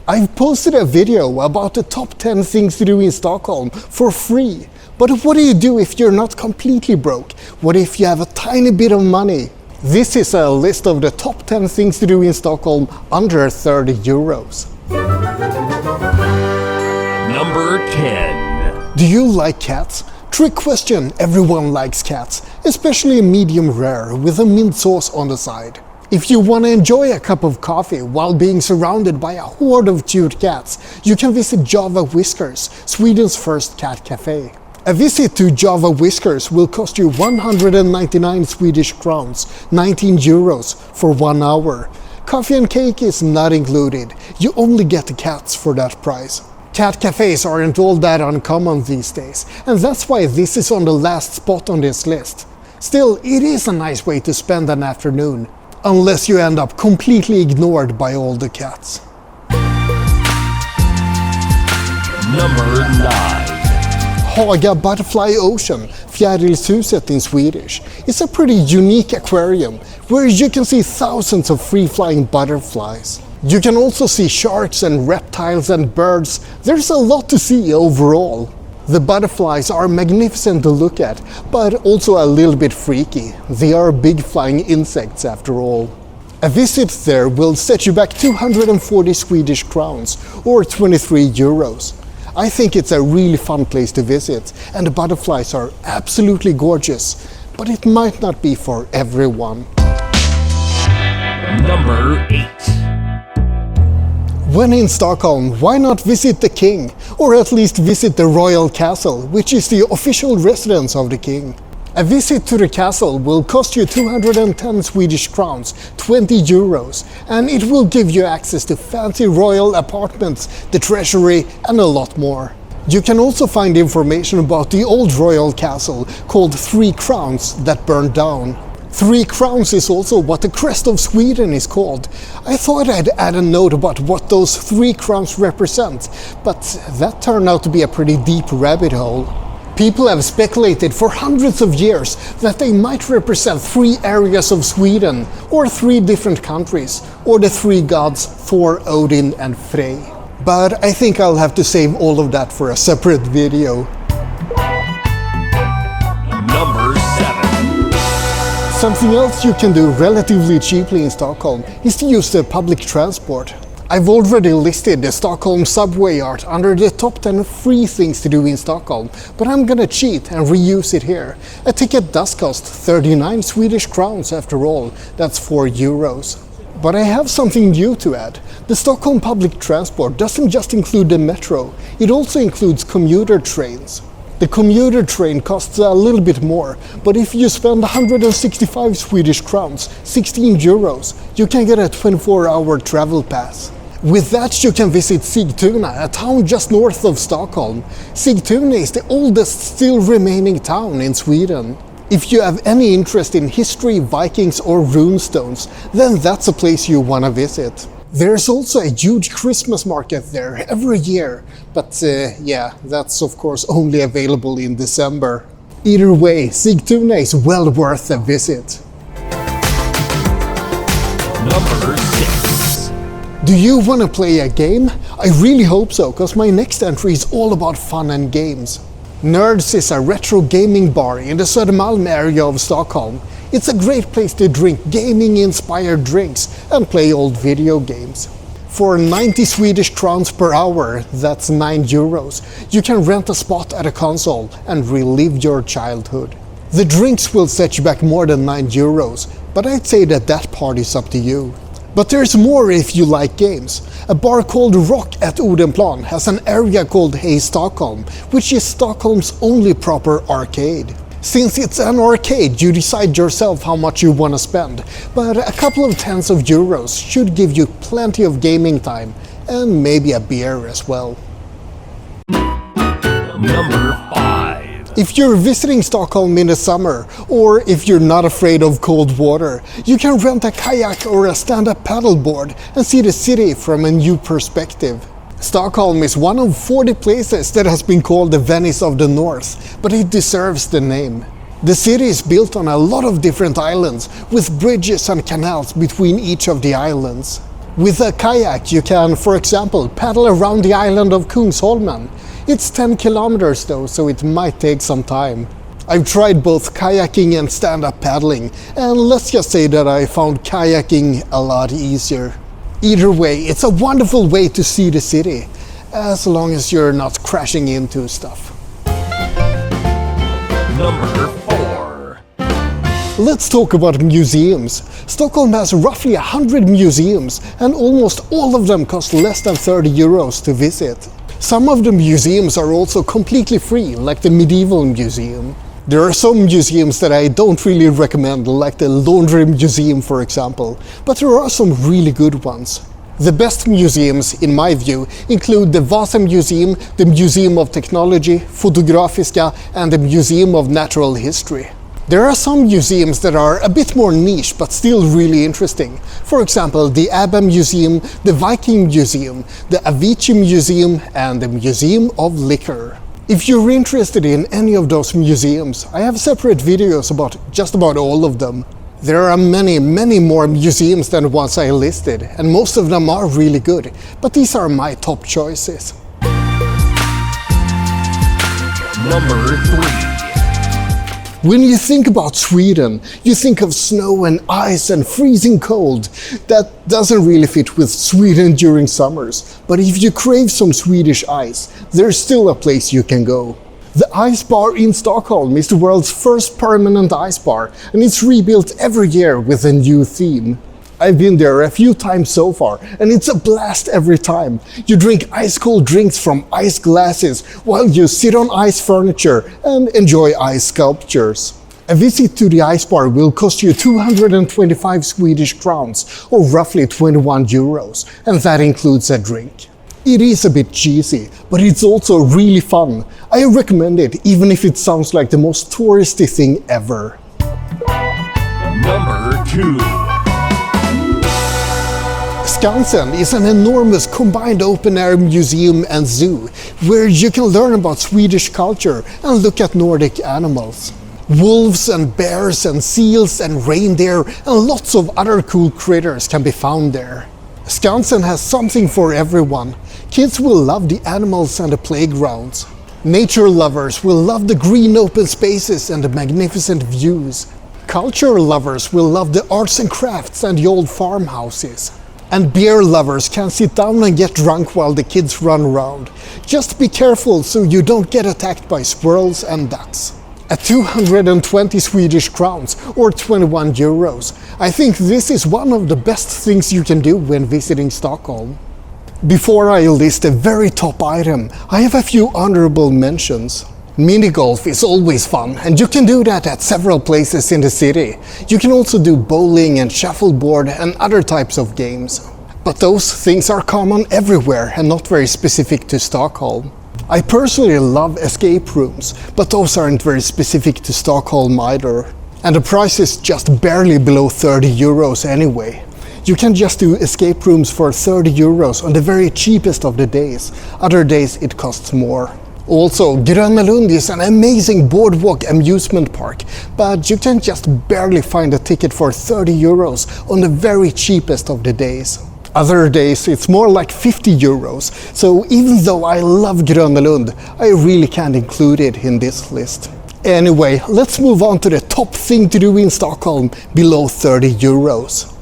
I've posted a video about the top 10 things to do in Stockholm for free. But what do you do if you're not completely broke? What if you have a tiny bit of money? This is a list of the top 10 things to do in Stockholm under 30 euros. Number 10. Do you like cats? Trick question, everyone likes cats, especially medium rare with a mint sauce on the side. If you want to enjoy a cup of coffee while being surrounded by a horde of cute cats, you can visit Java Whiskers, Sweden's first cat cafe. A visit to Java Whiskers will cost you 199 Swedish crowns, 19 euros for 1 hour. Coffee and cake is not included, you only get the cats for that price. Cat cafes aren't all that uncommon these days, and that's why this is on the last spot on this list. Still, it is a nice way to spend an afternoon. Unless you end up completely ignored by all the cats. Number 9. Haga Butterfly Ocean, Fjärilshuset in Swedish, is a pretty unique aquarium where you can see thousands of free-flying butterflies. You can also see sharks and reptiles and birds. There's a lot to see overall. The butterflies are magnificent to look at, but also a little bit freaky. They are big flying insects after all. A visit there will set you back 240 Swedish crowns or 23 euros. I think it's a really fun place to visit, and the butterflies are absolutely gorgeous, but it might not be for everyone. Number 8. When in Stockholm, why not visit the king? Or at least visit the royal castle, which is the official residence of the king. A visit to the castle will cost you 210 Swedish crowns, 20 euros, and it will give you access to fancy royal apartments, the treasury, and a lot more. You can also find information about the old royal castle called 3 Crowns that burned down. 3 Crowns is also what the crest of Sweden is called. I thought I'd add a note about what those 3 crowns represent, but that turned out to be a pretty deep rabbit hole. People have speculated for hundreds of years that they might represent 3 areas of Sweden, or 3 different countries, or the 3 gods Thor, Odin and Frey. But I think I'll have to save all of that for a separate video. Number 7. Something else you can do relatively cheaply in Stockholm is to use the public transport. I've already listed the Stockholm subway art under the top 10 free things to do in Stockholm, but I'm gonna cheat and reuse it here. A ticket does cost 39 Swedish crowns after all, that's 4 euros. But I have something new to add. The Stockholm public transport doesn't just include the metro, it also includes commuter trains. The commuter train costs a little bit more, but if you spend 165 Swedish crowns, 16 euros, you can get a 24-hour travel pass. With that you can visit Sigtuna, a town just north of Stockholm. Sigtuna is the oldest still remaining town in Sweden. If you have any interest in history, Vikings or runestones, then that's a place you want to visit. There's also a huge Christmas market there every year, but yeah, that's of course only available in December. Either way, Sigtuna is well worth a visit. Number 6. Do you want to play a game? I really hope so, cause my next entry is all about fun and games. Nerds is a retro gaming bar in the Södermalm area of Stockholm. It's a great place to drink gaming-inspired drinks and play old video games. For 90 Swedish crowns per hour, that's 9 euros, you can rent a spot at a console and relive your childhood. The drinks will set you back more than 9 euros, but I'd say that part is up to you. But there's more if you like games. A bar called Rock at Odenplan has an area called Hey Stockholm, which is Stockholm's only proper arcade. Since it's an arcade, you decide yourself how much you want to spend, but a couple of tens of euros should give you plenty of gaming time, and maybe a beer as well. Number 5. If you're visiting Stockholm in the summer, or if you're not afraid of cold water, you can rent a kayak or a stand-up paddleboard and see the city from a new perspective. Stockholm is one of 40 places that has been called the Venice of the North, but it deserves the name. The city is built on a lot of different islands, with bridges and canals between each of the islands. With a kayak you can, for example, paddle around the island of Kungsholmen. It's 10 kilometers though, so it might take some time. I've tried both kayaking and stand-up paddling, and let's just say that I found kayaking a lot easier. Either way, it's a wonderful way to see the city, as long as you're not crashing into stuff. Number 4. Let's talk about museums. Stockholm has roughly 100 museums, and almost all of them cost less than 30 euros to visit. Some of the museums are also completely free, like the Medieval Museum. There are some museums that I don't really recommend, like the Laundry Museum for example, but there are some really good ones. The best museums, in my view, include the Vasa Museum, the Museum of Technology, Fotografiska, and the Museum of Natural History. There are some museums that are a bit more niche but still really interesting. For example, the ABBA Museum, the Viking Museum, the Avicii Museum, and the Museum of Liquor. If you're interested in any of those museums, I have separate videos about just about all of them. There are many more museums than the ones I listed, and most of them are really good, but these are my top choices. Number 3. When you think about Sweden, you think of snow and ice and freezing cold. That doesn't really fit with Sweden during summers. But if you crave some Swedish ice, there's still a place you can go. The Ice Bar in Stockholm is the world's first permanent ice bar, and it's rebuilt every year with a new theme. I've been there a few times so far, and it's a blast every time. You drink ice-cold drinks from ice glasses while you sit on ice furniture and enjoy ice sculptures. A visit to the ice bar will cost you 225 Swedish crowns, or roughly 21 euros, and that includes a drink. It is a bit cheesy, but it's also really fun. I recommend it even if it sounds like the most touristy thing ever. Number 2. Skansen is an enormous combined open-air museum and zoo, where you can learn about Swedish culture and look at Nordic animals. Wolves and bears and seals and reindeer and lots of other cool critters can be found there. Skansen has something for everyone. Kids will love the animals and the playgrounds. Nature lovers will love the green open spaces and the magnificent views. Culture lovers will love the arts and crafts and the old farmhouses. And beer lovers can sit down and get drunk while the kids run around. Just be careful so you don't get attacked by squirrels and ducks. At 220 Swedish crowns, or 21 euros, I think this is one of the best things you can do when visiting Stockholm. Before I list the very top item, I have a few honorable mentions. Mini-golf is always fun, and you can do that at several places in the city. You can also do bowling and shuffleboard and other types of games. But those things are common everywhere and not very specific to Stockholm. I personally love escape rooms, but those aren't very specific to Stockholm either. And the price is just barely below 30 euros anyway. You can just do escape rooms for 30 euros on the very cheapest of the days. Other days it costs more. Also, Gröna Lund is an amazing boardwalk amusement park, but you can just barely find a ticket for 30 euros on the very cheapest of the days. Other days it's more like 50 euros, so even though I love Gröna Lund, I really can't include it in this list. Anyway, let's move on to the top thing to do in Stockholm below 30 euros.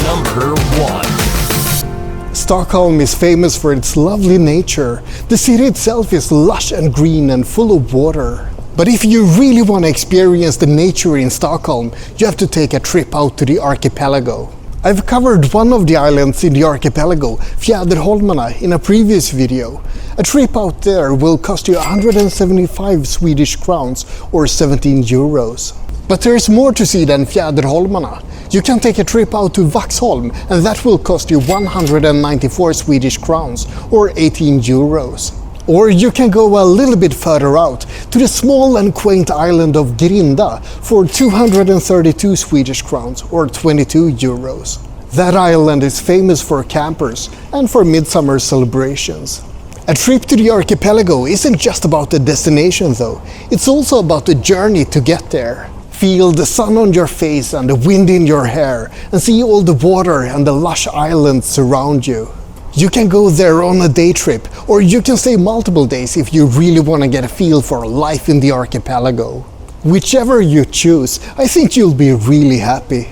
Number 1. Stockholm is famous for its lovely nature. The city itself is lush and green and full of water. But if you really want to experience the nature in Stockholm, you have to take a trip out to the archipelago. I've covered one of the islands in the archipelago, Fjärilshuset, in a previous video. A trip out there will cost you 175 Swedish crowns or 17 euros. But there's more to see than Fjärilshuset. You can take a trip out to Vaxholm, and that will cost you 194 Swedish crowns or 18 euros. Or you can go a little bit further out to the small and quaint island of Grinda for 232 Swedish crowns or 22 euros. That island is famous for campers and for midsummer celebrations. A trip to the archipelago isn't just about the destination though, it's also about the journey to get there. Feel the sun on your face and the wind in your hair, and see all the water and the lush islands surround you. You can go there on a day trip, or you can stay multiple days if you really want to get a feel for life in the archipelago. Whichever you choose, I think you'll be really happy.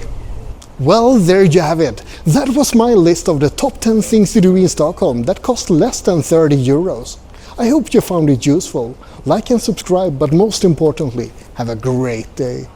Well, there you have it. That was my list of the top 10 things to do in Stockholm that cost less than 30 euros. I hope you found it useful. Like and subscribe, but most importantly, have a great day.